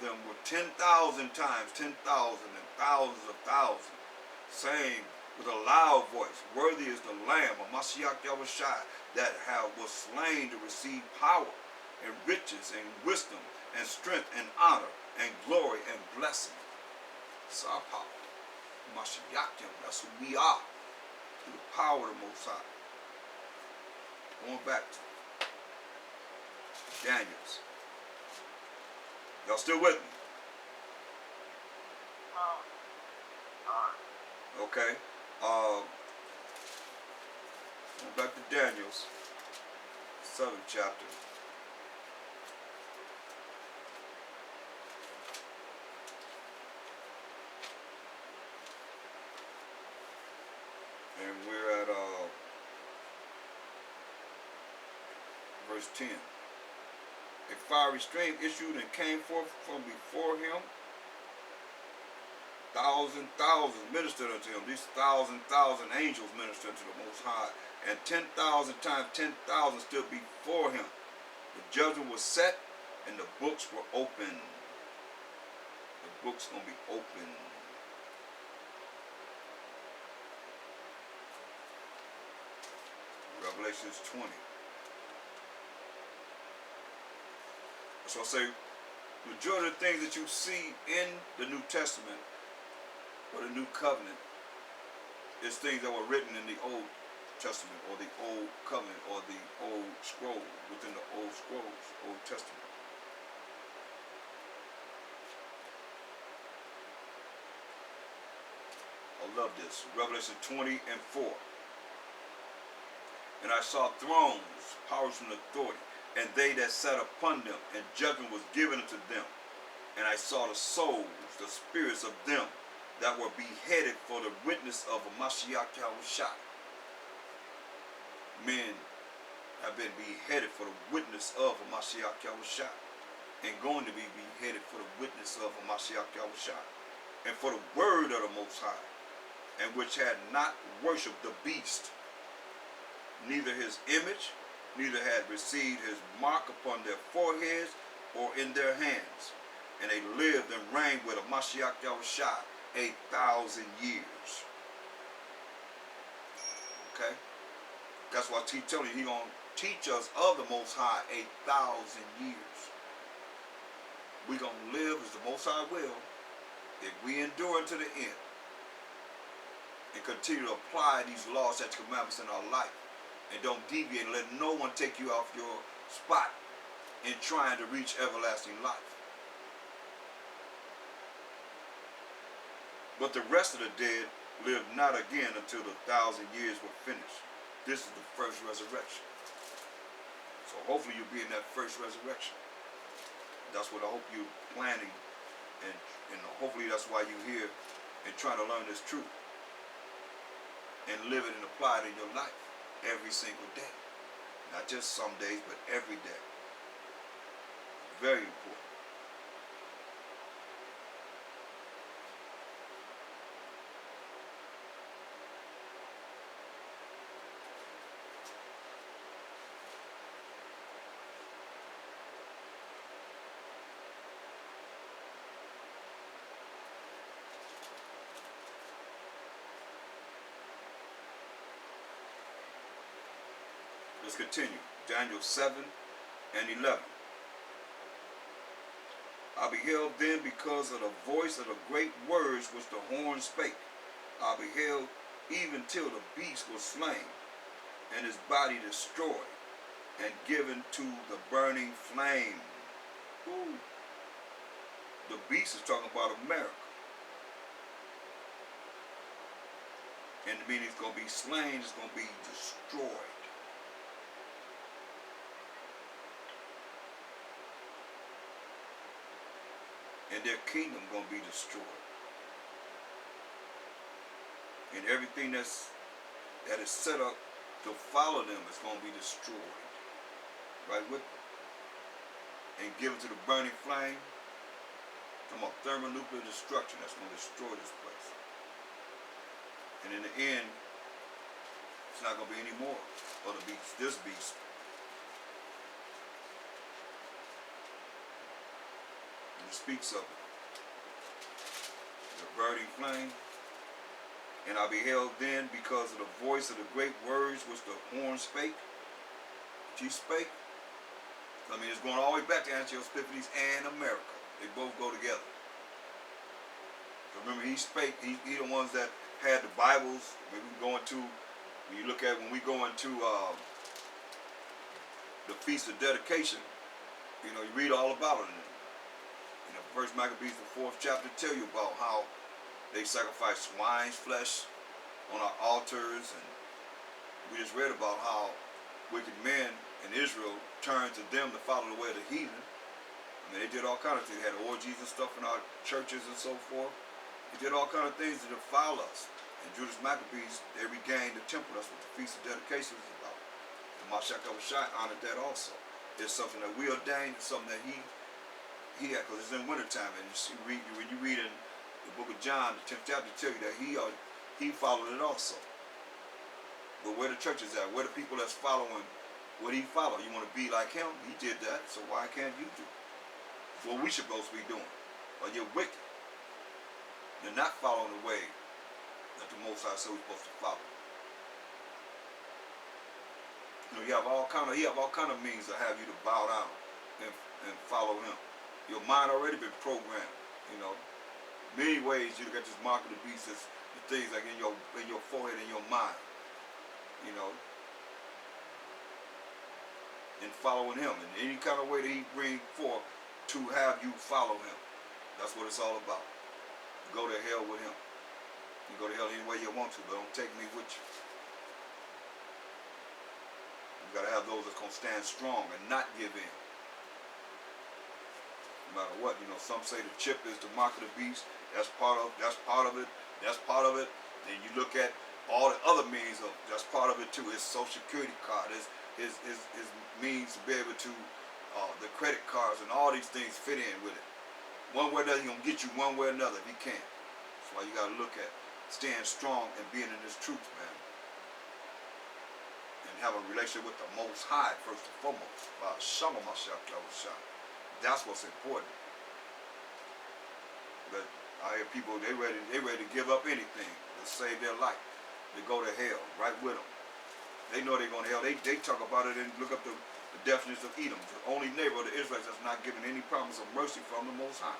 Them were 10,000 times, 10,000 and thousands of thousands, saying with a loud voice, "Worthy is the Lamb of Mashiach Yahushua that was slain to receive power and riches and wisdom and strength and honor and glory and blessing." It's our power. Mashiach, that's who we are. Through the power of the Most High. Going back to Daniels. Y'all still with me? Okay. Going back to Daniel's 7th chapter. And we're at verse 10. A fiery stream issued and came forth from before him. Thousands ministered unto him. These thousand angels ministered to the Most High. And 10,000 times 10,000 stood before him. The judgment was set and the books were open. The book's going to be open. Revelations 20. So I say, the majority of the things that you see in the New Testament or the New Covenant is things that were written in the Old Testament or the Old Covenant or the Old Scroll, within the Old Scrolls, Old Testament. I love this. Revelation 20 and 4. And I saw thrones, powers and authority, and they that sat upon them, and judgment was given unto them. And I saw the souls, the spirits of them that were beheaded for the witness of a Mashiach Yahushua. Men have been beheaded for the witness of a Mashiach Yahushua, and going to be beheaded for the witness of a Mashiach Yahushua, and for the word of the Most High, and which had not worshipped the beast, neither his image, neither had received his mark upon their foreheads or in their hands. And they lived and reigned with a Mashiach Yahushua 1,000 years. Okay? That's why I tell you, he's going to teach us of the Most High 1,000 years. We're going to live as the Most High will if we endure unto the end and continue to apply these laws, statutes, commandments in our life. And don't deviate and let no one take you off your spot in trying to reach everlasting life. But the rest of the dead lived not again until the 1,000 years were finished. This is the first resurrection. So hopefully you'll be in that first resurrection. That's what I hope you're planning, and hopefully that's why you're here and trying to learn this truth and live it and apply it in your life. Every single day. Not just some days, but every day. Very important. Let's continue. Daniel 7 and 11. I beheld then because of the voice of the great words which the horn spake. I beheld even till the beast was slain, and his body destroyed, and given to the burning flame. Ooh. The beast is talking about America. And the meaning it's going to be slain, it's going to be destroyed. And their kingdom going to be destroyed. And everything that is set up to follow them is going to be destroyed. Right with them. And given to the burning flame. Talking about thermonuclear destruction that's going to destroy this place. And in the end, it's not going to be any more of the beast, this beast. The speaks of it. The burning flame. And I beheld then, because of the voice of the great words which the horn spake, which he spake. I mean, it's going all the way back to Antiochus Epiphanes and America. They both go together. So remember, he spake. He the ones that had the Bibles. When we go into, when you look at when we go into the Feast of Dedication, you know, you read all about it. You know, First Maccabees, the 4th chapter, tell you about how they sacrifice swine's flesh on our altars, and we just read about how wicked men in Israel turned to them to follow the way of the heathen. I mean, they did all kind of things. They had orgies and stuff in our churches and so forth. They did all kind of things to defile us. And Judas Maccabees, they regained the temple. That's what the Feast of Dedication is about. And Mashiach Yahushua honored that also. It's something that we ordained. It's something that he had, because it's in wintertime. And you see, when you read in the book of John, the 10th chapter, tell you that he followed it also. But where the church is at, where the people that's following what he followed, you want to be like him? He did that, so why can't you do it? It's what we should both be doing. Or you're wicked. You're not following the way that the Most High said we're supposed to follow. You know, he have all kind of means to have you to bow down and follow him. Your mind already been programmed, you know. Many ways you got this mark of the beast, the things like in your forehead, in your mind, you know. And following him in any kind of way that he brings forth to have you follow him. That's what it's all about. Go to hell with him. You go to hell any way you want to, but don't take me with you. You got to have those that's going to stand strong and not give in. No matter what, you know, some say the chip is the mark of the beast. That's part of it. Then you look at all the other means of, that's part of it too. His social security card, his means to be able to, the credit cards and all these things fit in with it. One way or another, he's going to get you one way or another if he can. That's why you got to look at staying strong and being in this truth, man. And have a relationship with the Most High, first and foremost. Shama Mashiach Yahushua. That's what's important. But I hear people, they ready to give up anything to save their life. They go to hell right with them. They know they're going to hell. They talk about it and look up the definition of Edom, the only neighbor of the Israelites that's not given any promise of mercy from the Most High.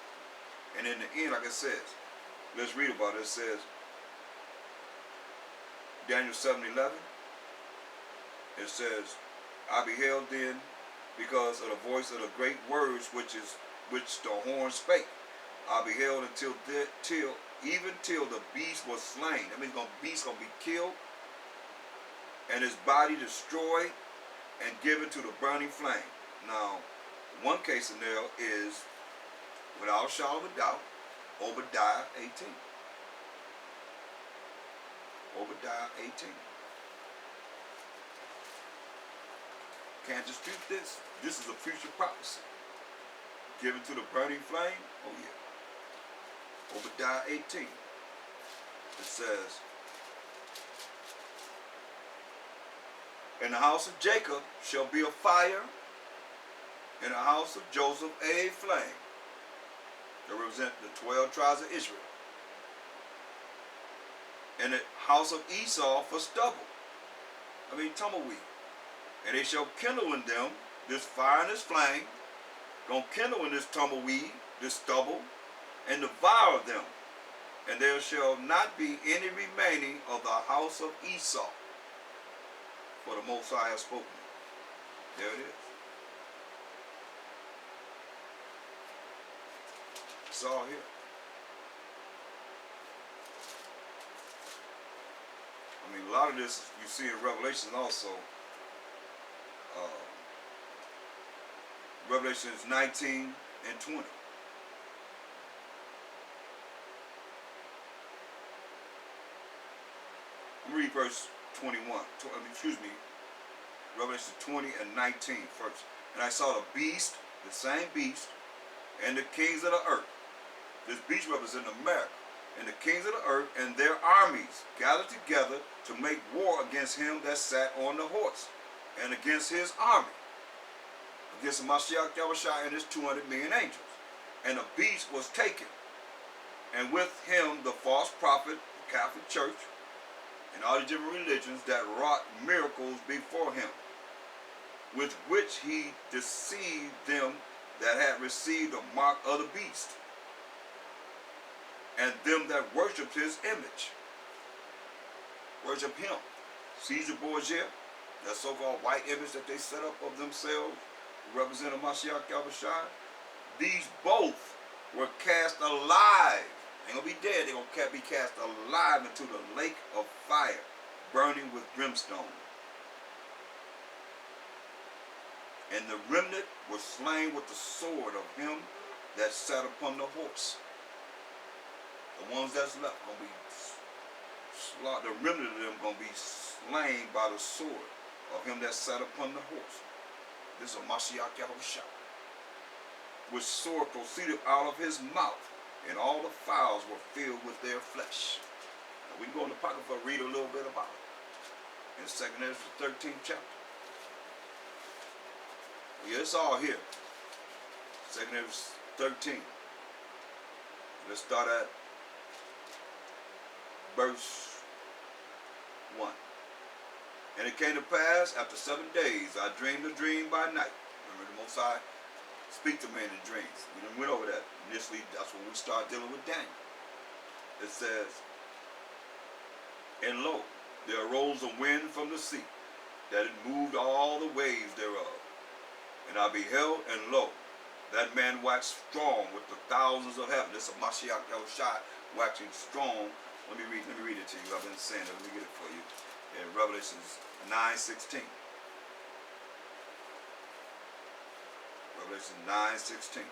And in the end, like it says, let's read about it. It says, Daniel 7:11. It says, I beheld then, because of the voice of the great words which the horn spake. I beheld even till the beast was slain. That means the beast gonna be killed, and his body destroyed and given to the burning flame. Now, one case scenario is, without a shadow of a doubt, Obadiah 18. Obadiah 18. Can't dispute this. This is a future prophecy. Given to the burning flame? Oh yeah. Obadiah 18. It says, in the house of Jacob shall be a fire, in the house of Joseph a flame. They represent the 12 tribes of Israel. In the house of Esau for stubble. Tumbleweed. And they shall kindle in them this fire and this flame, gonna kindle in this tumbleweed, this stubble, and devour them. And there shall not be any remaining of the house of Esau. For the Most High has spoken. There it is. It's all here. A lot of this you see in Revelation also. Revelations 19 and 20. Read verse 21. Revelation 20 and 19 first. And I saw the beast, the same beast, and the kings of the earth. This beast represents America. And the kings of the earth and their armies gathered together to make war against him that sat on the horse, and against his army, against the Mashiach Yahushua and his 200 million angels. And the beast was taken, and with him the false prophet, the Catholic Church, and all the different religions that wrought miracles before him, with which he deceived them that had received the mark of the beast, and them that worshipped his image. Worship him. Caesar Borgia, that so-called white image that they set up of themselves, representing Mashiach Yahushua, these both were cast alive. They're going to be dead. They're going to be cast alive into the lake of fire, burning with brimstone. And the remnant was slain with the sword of him that sat upon the horse. The ones that's left going to be slaughtered. The remnant of them going to be slain by the sword of him that sat upon the horse. This is Mashiach Yahushua, which sword proceeded out of his mouth, and all the fowls were filled with their flesh. Now we can go in the Apocrypha and read a little bit about it. In 2nd Ezra 13th chapter. Yeah, it's all here. 2nd Ezra 13. Let's start at verse 1. And it came to pass, after 7 days, I dreamed a dream by night. Remember, the Most High speak to man in dreams. We done went over that. Initially, that's when we start dealing with Daniel. It says, and lo, there arose a wind from the sea, that it moved all the waves thereof. And I beheld, and lo, that man waxed strong with the thousands of heaven. This is Mashiach Yahushua waxing strong. Let me read it to you. I've been saying it. Let me get it for you. In Revelation 9:16. Revelation 9:16.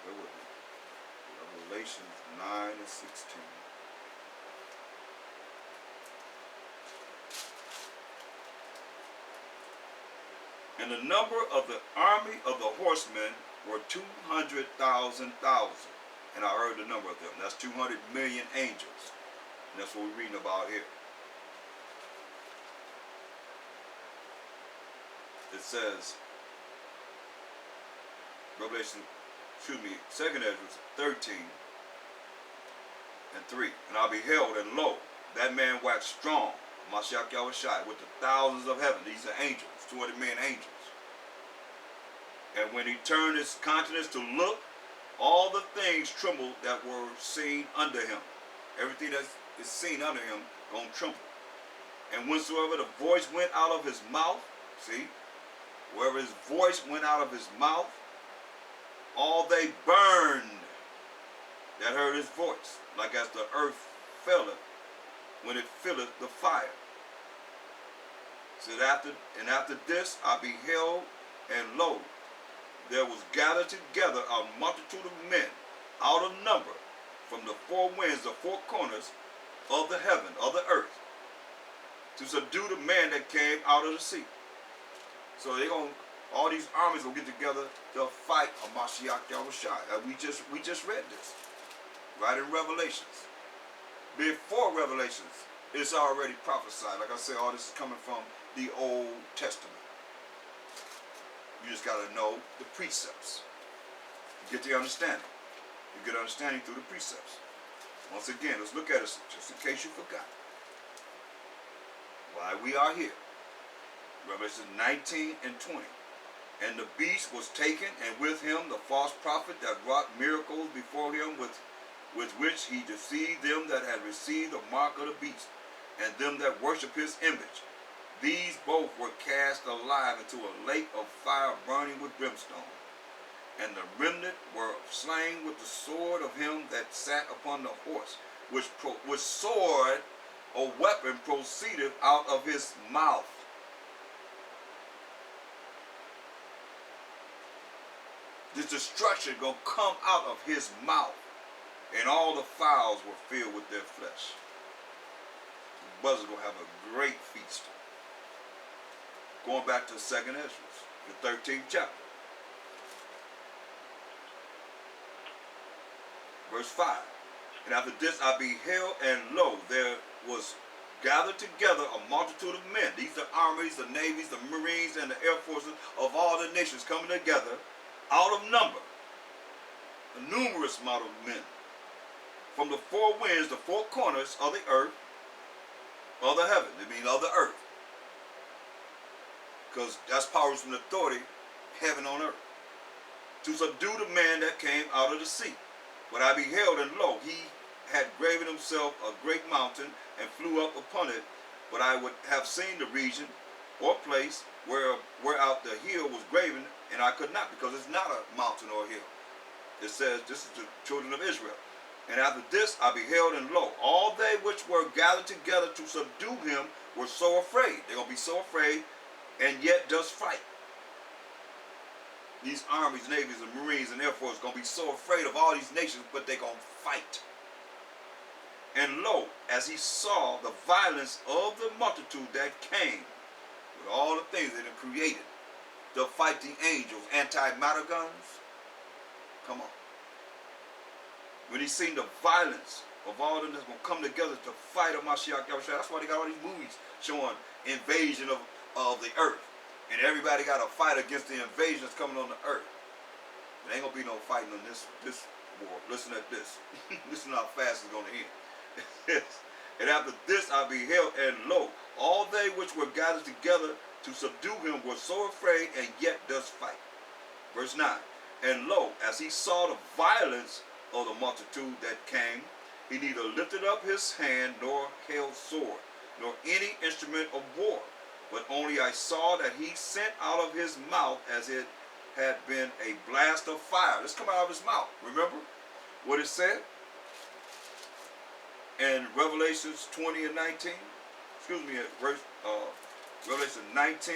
Where was it? Revelation 9:16. And the number of the army of the horsemen were 200,000. And I heard the number of them. That's 200 million angels. And that's what we're reading about here. It says, Revelation, 2nd Ezra 13 and 3. And I beheld, and lo, that man waxed strong, Mashiach Yahushua, with the thousands of heaven. These are angels, 200 million angels. And when he turned his countenance to look, all the things trembled that were seen under him. Everything that is seen under him gonna tremble. And whensoever the voice went out of his mouth, see, wherever his voice went out of his mouth, all they burned that heard his voice, like as the earth filleth when it filleth the fire. So after this I beheld, and lo, there was gathered together a multitude of men out of number from the four winds, the four corners of the heaven, of the earth, to subdue the man that came out of the sea. So all these armies will get together to fight Mashiach Yahushua. We just read this right in Revelations. Before Revelations, it's already prophesied. Like I said, all this is coming from the Old Testament. You just got to know the precepts. You get the understanding. You get understanding through the precepts. Once again, let's look at it just in case you forgot why we are here. Revelation 19 and 20. And the beast was taken, and with him the false prophet that wrought miracles before him, with which he deceived them that had received the mark of the beast, and them that worship his image. These both were cast alive into a lake of fire burning with brimstone. And the remnant were slain with the sword of him that sat upon the horse, which sword or weapon proceeded out of his mouth. This destruction gonna come out of his mouth, and all the fowls were filled with their flesh. The buzzards gonna have a great feast. Going back to 2nd Ezra, the 13th chapter. Verse 5. And after this I beheld, and lo, there was gathered together a multitude of men. These are armies, the navies, the marines, and the air forces of all the nations coming together out of number. A numerous amount of men. From the four winds, the four corners of the earth, of the heaven, I mean of the earth. Because that's powers and authority, heaven on earth. To subdue the man that came out of the sea. But I beheld, and lo, he had graven himself a great mountain, and flew up upon it. But I would have seen the region or place whereout the hill was graven, and I could not, because it's not a mountain or a hill. It says, this is the children of Israel. And after this I beheld, and lo, all they which were gathered together to subdue him were so afraid. They're going to be so afraid, and yet does fight. These armies, navies, and marines, and air force are going to be so afraid of all these nations, but they're going to fight. And lo, as he saw the violence of the multitude that came, with all the things that are created, to fight the angels, anti-matter guns. Come on. When he seen the violence of all of them that's going to come together to fight Mashiach Yahushua, that's why they got all these movies showing invasion of the earth. And everybody got to fight against the invasion that's coming on the earth. There ain't going to be no fighting on this war. Listen at this. Listen how fast it's going to end. And after this I beheld, and lo, all they which were gathered together to subdue him were so afraid, and yet does fight. Verse 9. And lo, as he saw the violence of the multitude that came, he neither lifted up his hand, nor held sword, nor any instrument of war. But only I saw that he sent out of his mouth as it had been a blast of fire. This come out of his mouth. Remember what it said? In Revelations 20 and 19. Excuse me, Revelation 19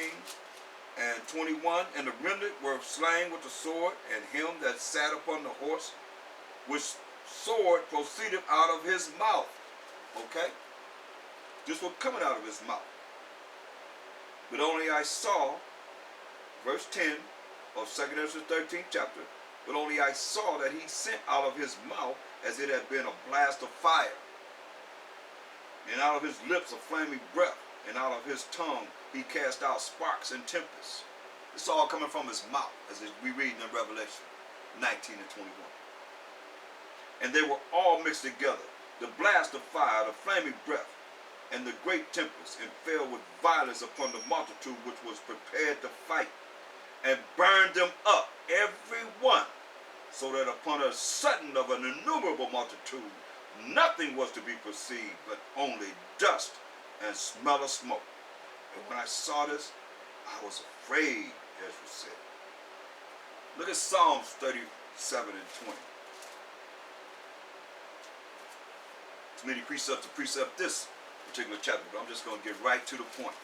and 21. And the remnant were slain with the sword, and him that sat upon the horse, which sword proceeded out of his mouth. Okay? This was coming out of his mouth. But only I saw, verse 10 of 2nd Ezra 13th chapter, but only I saw that he sent out of his mouth as it had been a blast of fire, and out of his lips a flaming breath, and out of his tongue he cast out sparks and tempests. It's all coming from his mouth, as we read in Revelation 19 and 21. And they were all mixed together, the blast of fire, the flaming breath, and the great tempest, and fell with violence upon the multitude which was prepared to fight, and burned them up, every one, so that upon a sudden of an innumerable multitude, nothing was to be perceived, but only dust and smell of smoke. And when I saw this, I was afraid, as we said. Look at Psalms 37 and 20. Too many precepts to precept this particular chapter, but I'm just going to get right to the point.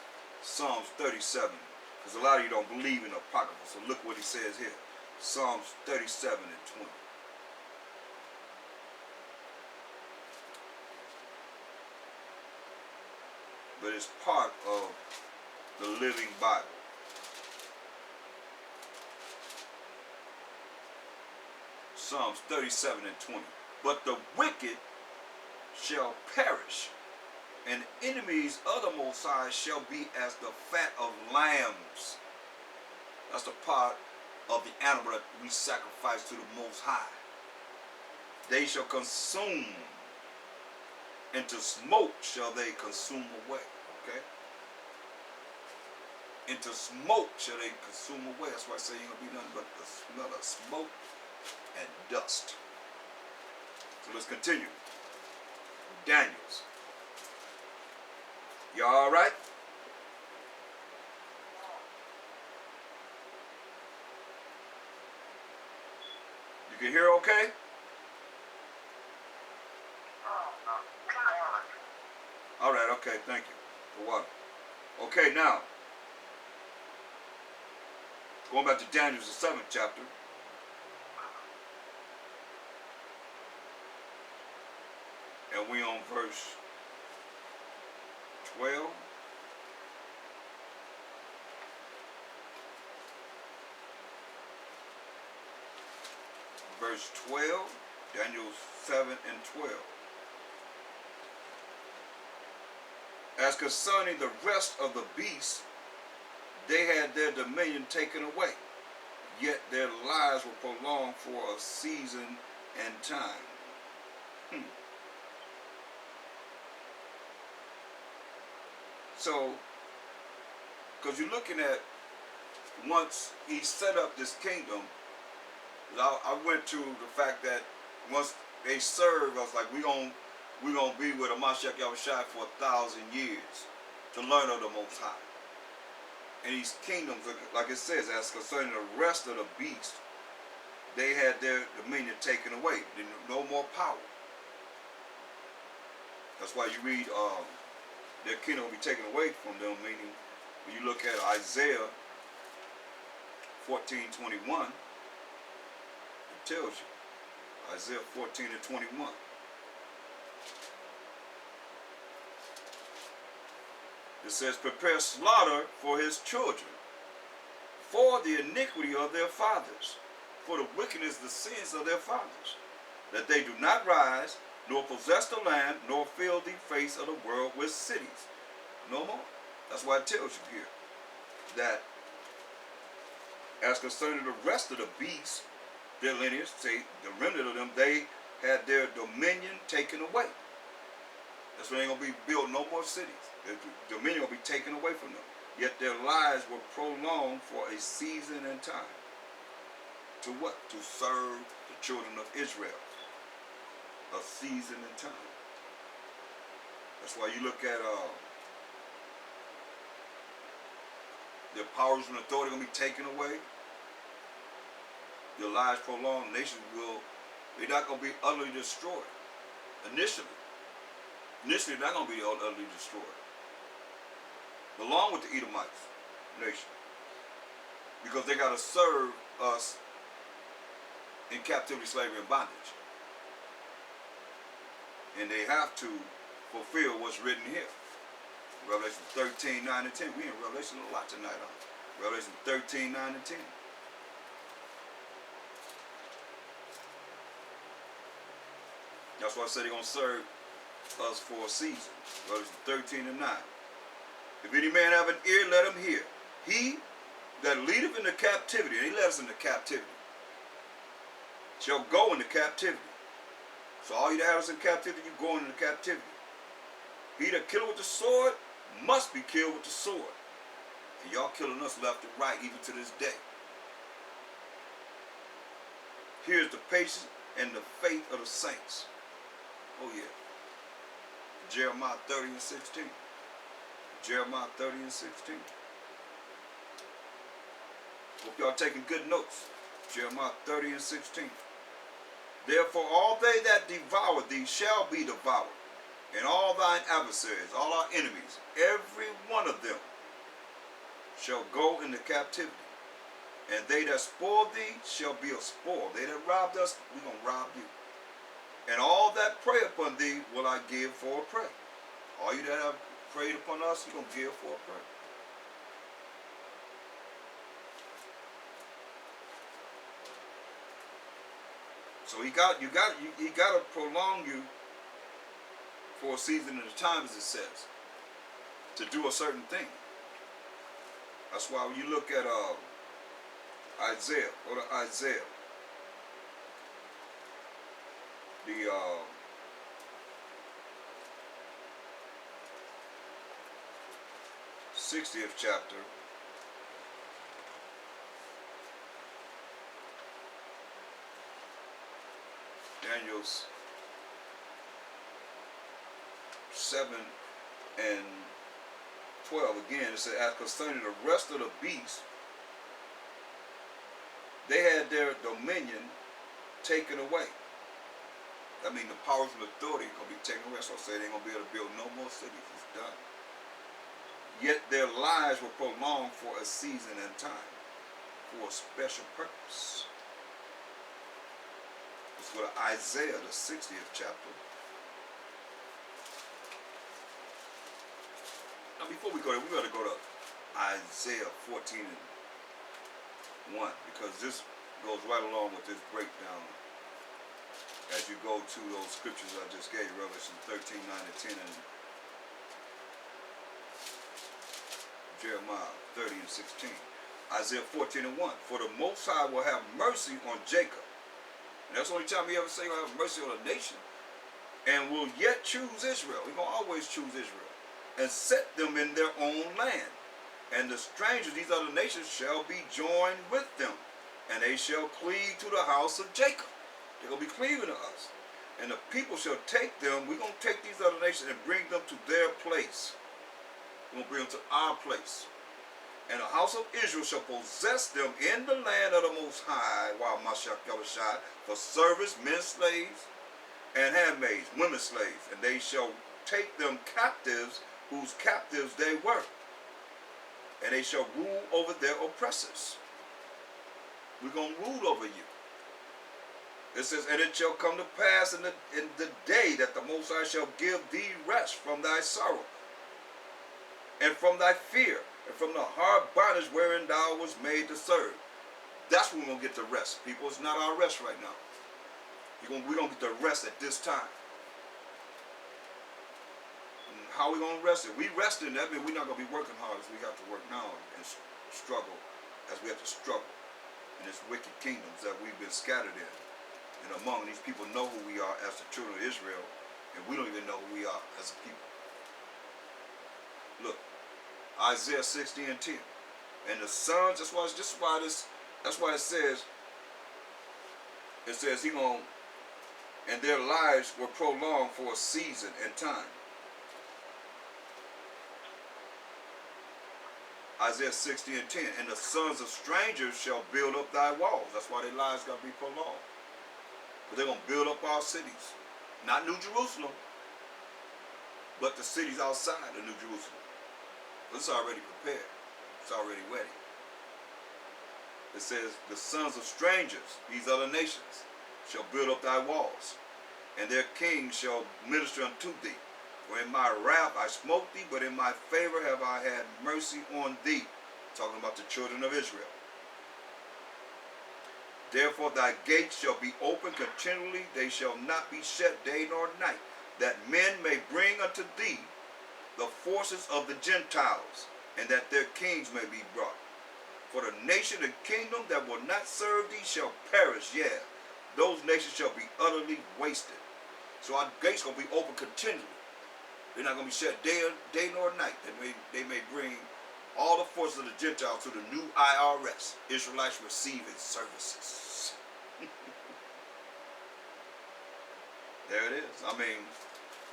Psalms 37, because a lot of you don't believe in the Apocrypha, so look what he says here. Psalms 37 and 20. But it's part of the Living Bible. Psalms 37 and 20. But the wicked shall perish, and enemies of the Most High shall be as the fat of lambs. That's the part of the animal that we sacrifice to the Most High. They shall consume, into smoke shall they consume away. Okay? Into smoke shall they consume away. That's why I say you're going to be nothing but the smell of smoke and dust. So let's continue. Daniels. You all right? You can hear okay? All right, okay, thank you for water. Okay, now, going back to Daniel, the 7th chapter. And we on verse 12. Verse 12, Daniel 7 and 12. As concerning the rest of the beasts, they had their dominion taken away, yet their lives were prolonged for a season and time. So, because you're looking at, once he set up this kingdom, I went to the fact that once they serve us, like we're gonna be with a Mashiach Yahushua for 1,000 years to learn of the Most High. And these kingdoms, like it says, as concerning the rest of the beasts, they had their dominion taken away. No more power. That's why you read their kingdom will be taken away from them, meaning when you look at Isaiah 14:21, it tells you. Isaiah 14:21. It says, prepare slaughter for his children, for the iniquity of their fathers, for the wickedness, the sins of their fathers, that they do not rise, nor possess the land, nor fill the face of the world with cities. No more. That's why it tells you here that as concerning the rest of the beasts, their lineage, say the remnant of them, they had their dominion taken away. That's why they ain't gonna be built no more cities. Their dominion will be taken away from them. Yet their lives were prolonged for a season and time. To what? To serve the children of Israel. A season and time. That's why you look at their powers and authority going to be taken away. Their lives prolonged. Nations they're not going to be utterly destroyed. Initially, they're not going to be utterly destroyed. Along with the Edomites nation. Because they got to serve us in captivity, slavery, and bondage. And they have to fulfill what's written here. Revelation 13, 9, and 10. We in Revelation a lot tonight, huh? Revelation 13, 9, and 10. That's why I said they're going to serve us for a season. Revelation 13 and 9. If any man have an ear, let him hear. He that leadeth into captivity, and he led us into captivity, shall go into captivity. So all you that have us in captivity, you going into captivity. He that killeth with the sword must be killed with the sword. And y'all killing us left and right, even to this day. Here's the patience and the faith of the saints. Oh yeah. Jeremiah 30 and 16. Jeremiah 30 and 16. Hope y'all taking good notes. Jeremiah 30 and 16. Therefore all they that devour thee shall be devoured, and all thine adversaries, all our enemies, every one of them shall go into captivity. And they that spoil thee shall be a spoil. They that robbed us, we're going to rob you. And all that prey upon thee will I give for a prey. All you that have preyed upon us, you're going to give for a prey. So he got to prolong you for a season at a time, as it says, to do a certain thing. That's why when you look at Isaiah, go to Isaiah, the 60th chapter. Daniel's 7 and 12 again, it says, as concerning the rest of the beasts, they had their dominion taken away. That means the powers and authority are going to be taken away. So I say they ain't going to be able to build no more cities. It's done. Yet their lives were prolonged for a season and time, for a special purpose. Let's go to Isaiah, the 60th chapter. Now before we go there, we got to go to Isaiah 14 and 1, because this goes right along with this breakdown as you go to those scriptures I just gave, Revelation 13, 9, and 10, and Jeremiah 30 and 16. Isaiah 14 and 1. For the Most High will have mercy on Jacob. And that's the only time he ever say he'll have mercy on a nation. And will yet choose Israel. He's going to always choose Israel. And set them in their own land. And the strangers, these other nations, shall be joined with them. And they shall cleave to the house of Jacob. They're going to be cleaving to us. And the people shall take them. We're going to take these other nations and bring them to their place. We're going to bring them to our place. And the house of Israel shall possess them in the land of the Most High, while Mashiach Yahushua, for service, men slaves, and handmaids, women slaves. And they shall take them captives, whose captives they were. And they shall rule over their oppressors. We're going to rule over you. It says, and it shall come to pass in the day that the Most High shall give thee rest from thy sorrow, and from thy fear, and from the hard bondage wherein thou was made to serve. That's when we're going to get the rest. People, it's not our rest right now. We're going to get the rest at this time. And how are we going to rest it? We resting, that means we're not going to be working hard as we have to work now and struggle as we have to struggle in this wicked kingdoms that we've been scattered in. And among these people know who we are as the children of Israel, and we don't even know who we are as a people. Look, Isaiah 60 and 10. And the sons, that's why it says he gonna, and their lives were prolonged for a season and time. Isaiah 60 and 10. And the sons of strangers shall build up thy walls. That's why their lives got to be prolonged. But they're going to build up our cities. Not New Jerusalem, but the cities outside of New Jerusalem. It's already prepared. It's already ready. It says, the sons of strangers, these other nations, shall build up thy walls, and their kings shall minister unto thee. For in my wrath I smote thee, but in my favor have I had mercy on thee. Talking about the children of Israel. Therefore thy gates shall be open continually, they shall not be shut day nor night, that men may bring unto thee the forces of the Gentiles, and that their kings may be brought. For the nation and kingdom that will not serve thee shall perish, yeah, those nations shall be utterly wasted. So our gates going to be open continually. They're not going to be shut day nor night. They may bring all the forces of the Gentiles to the new IRS, Israelites Receiving Services. There it is. I mean,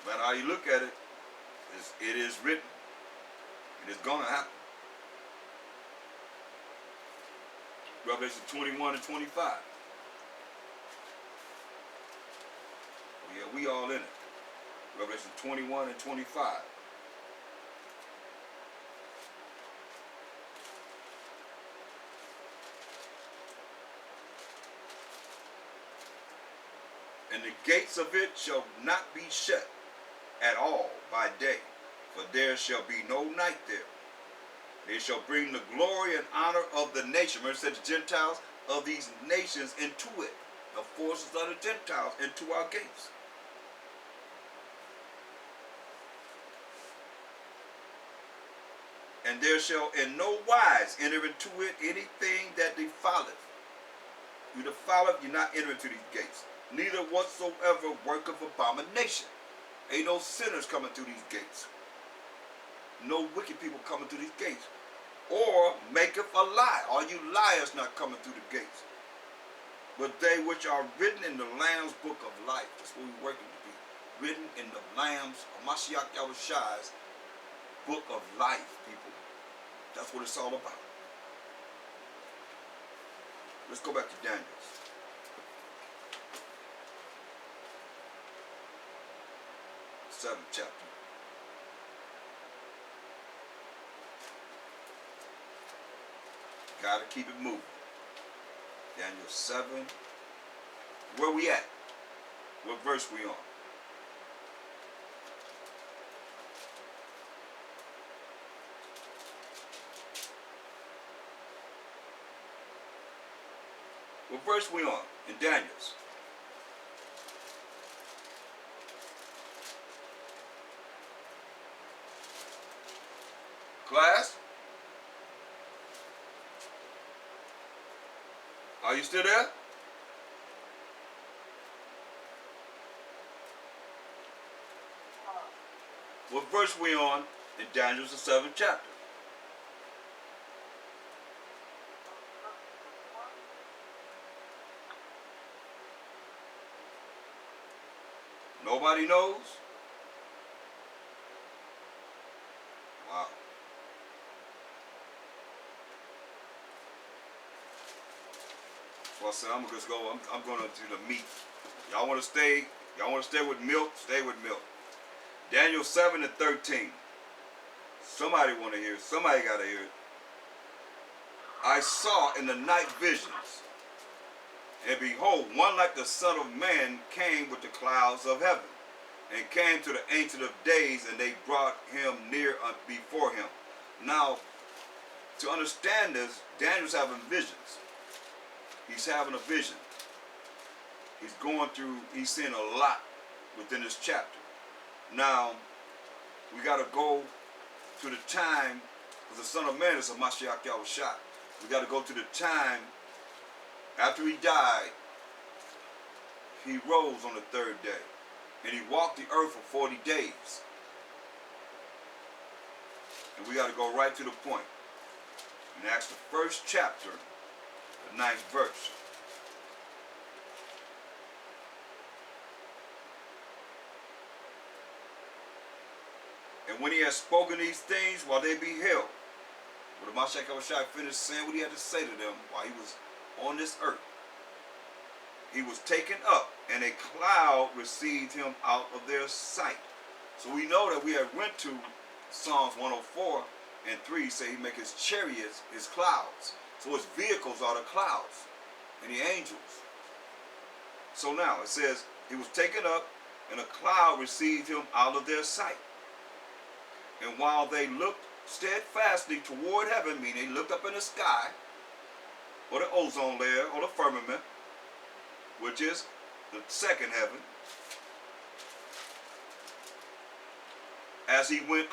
no matter how you look at it, it is written. It is going to happen. Revelation 21 and 25. Yeah, we all in it. Revelation 21 and 25. And the gates of it shall not be shut at all by day, for there shall be no night there. They shall bring the glory and honor of the nation. Remember it said the Gentiles of these nations into it. The forces of the Gentiles into our gates. And there shall in no wise enter into it anything that defileth. You defileth, you're not entering into these gates. Neither whatsoever worketh abomination. Ain't no sinners coming through these gates. No wicked people coming through these gates. Or maketh a lie. All you liars not coming through the gates. But they which are written in the Lamb's book of life. That's what we're working to be. Written in the Lamb's, Mashiach Yahushua's book of life, people. That's what it's all about. Let's go back to Daniel. 7th chapter. Gotta keep it moving. Daniel 7. Where we at? What verse we on? What verse we on in Daniel's? Class? Are you still there? What verse we on in Daniel's the 7th chapter? Nobody knows? Wow. So I said, I'm gonna just go. I'm going to the meat. Y'all want to stay? Y'all want to stay with milk? Stay with milk. Daniel 7:13. Somebody want to hear it. Somebody got to hear it. I saw in the night visions, and behold, one like the Son of Man came with the clouds of heaven, and came to the Ancient of Days, and they brought him near before him. Now, to understand this, Daniel's having visions. He's having a vision. He's going through, he's seeing a lot within this chapter. Now, we got to go to the time, because the Son of Man is a Mashiach Yahushua. We got to go to the time after he died. He rose on the 3rd day, and he walked the earth for 40 days. And we got to go right to the point. And Acts the 1st chapter, the 9th verse. And when he had spoken these things while they beheld, when the Mashiach Yahushua finished saying what he had to say to them while he was on this earth, he was taken up, and a cloud received him out of their sight. So we know that we have went to Psalms 104 and 3, say he make his chariots his clouds. So his vehicles are the clouds and the angels. So now it says he was taken up, and a cloud received him out of their sight. And while they looked steadfastly toward heaven, meaning they looked up in the sky, or the ozone layer, or the firmament, which is the second heaven, as he went